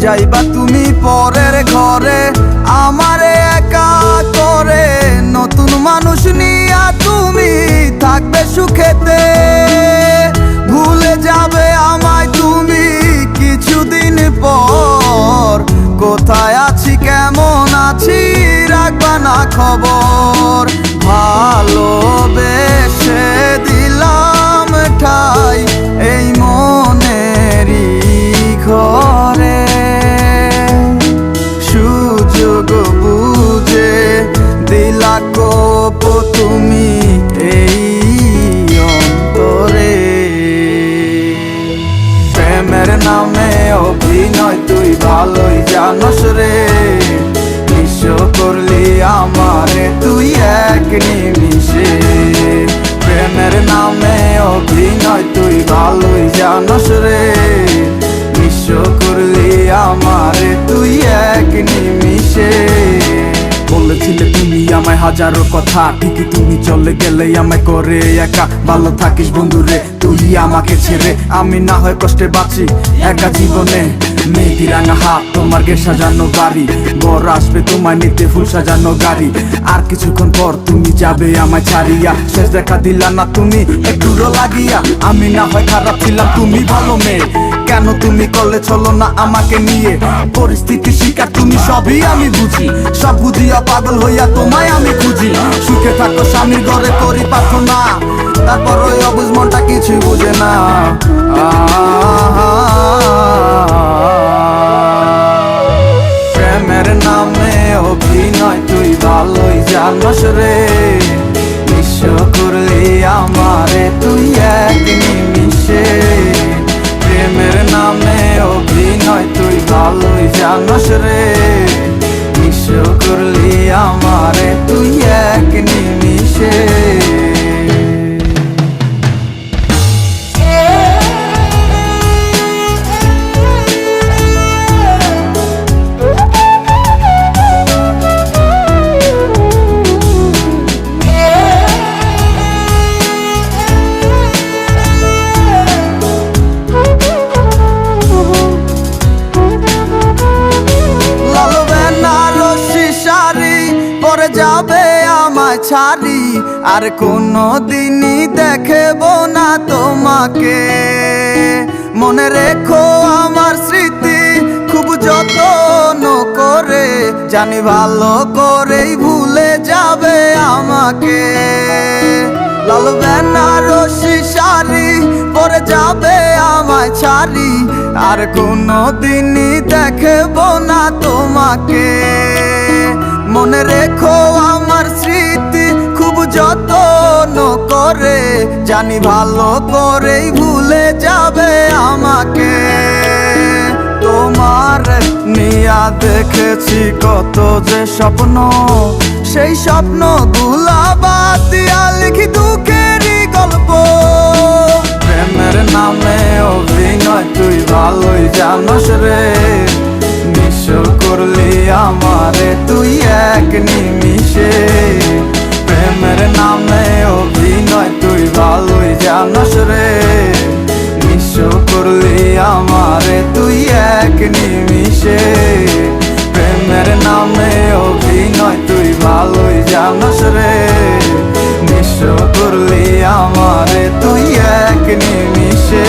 যাইবা তুমি পরের ঘরে আমারে একা করে, নতুন মানুষ নিয়া তুমি থাকবে সুখেতে। ভুলে যাবে আমায় তুমি কিছুদিন পর, কোথায় আছি কেমন আছি রাখবা না খবর। ভালোবেসে দিলাম ঠাই এই মনেরই ঘরে, সুযোগ বুঝে দিলা কোপ তুমি এই অন্তরে। প্রেমের নামে অভিনয় তুই ভালোই জানস রে, নিঃস্ব করলি আমারে তুই এক নিমিষে। প্রেমের নামে অভিনয় তুই ভালোই জানস রে, নিঃস্ব করলি আমারে তুই এক নিমিষে। বলেছিলে তুমি আমায় হাজারো কথা, ঠিকই তুমি চলে গেলে আমায় করে একা। ভালো থাকিস বন্ধুরে তুই আমাকে ছেড়ে, আমি না হয় কষ্টে বাঁচি একা জীবনে। মেয়েটি রাঙা হাত তোমার গে সাজানো বাড়ি, বর আসবে তোমায় নিতে ফুল সাজানো গাড়ি। আর কিছুক্ষণ পর তুমি যাবে আমায় ছাড়িয়া, শেষ দেখা দিলা না তুমি একটুরো লাগিয়া। আমি না হয় খারাপ ছিলাম তুমি ভালো মেয়ে, কেন তুমি করলে চলো না আমাকে নিয়ে। পরিস্থিতি শিকার তুমি সবই আমি বুঝি, সব বুঝিয়া পাগল হইয়া তোমায় আমি খুঁজি। সুখে থাকো স্বামীর ঘরে করি প্রার্থনা, তারপর ওই অবুঝ মনটা কিছুই বুঝে না। প্রেমের নামে অভিনয় তুই ভালোই জানস রে, নিঃস্ব করলি আমারে তুই এক নিমিষে। প্রেমের নামে অভিনয় তুই ভালোই জানস রে, নিঃস্ব করলি আমারে তুই এক নিমিষে। যাবে আমায় ছাড়ি আর কোনো দিনই দেখব না তোমাকে। মনে রেখো আমার স্মৃতি খুব যত্ন করে, জানি ভালো করেই ভুলে যাবে আমাকে। লাল বেনারসি শাড়ি পরে যাবে আমায় ছাড়ি আর কোনো দিনই দেখব না তোমাকে। মনে রেখো আমার স্মৃতি খুব যত্ন করে, জানি ভালো করেই ভুলে যাবে আমাকে। তোমার নিয়া দেখেছি কত যে স্বপ্ন, সেই স্বপ্ন গুলা বাদ দিয়া লিখি দুঃখেরই গল্প। প্রেমের নামে অভিনয় তুই ভালোই জানস রে, নিঃস্ব করলি আমারে তুই এক নিমিষে। প্রেমের নামে অভিনয় তুই ভালোই জানস রে, নিঃস্ব করলি আমারে তুই এক নিমিষে। প্রেমের নামে অভিনয় তুই ভালোই জানস রে, নিঃস্ব করলি আমারে তুই এক নিমিষে।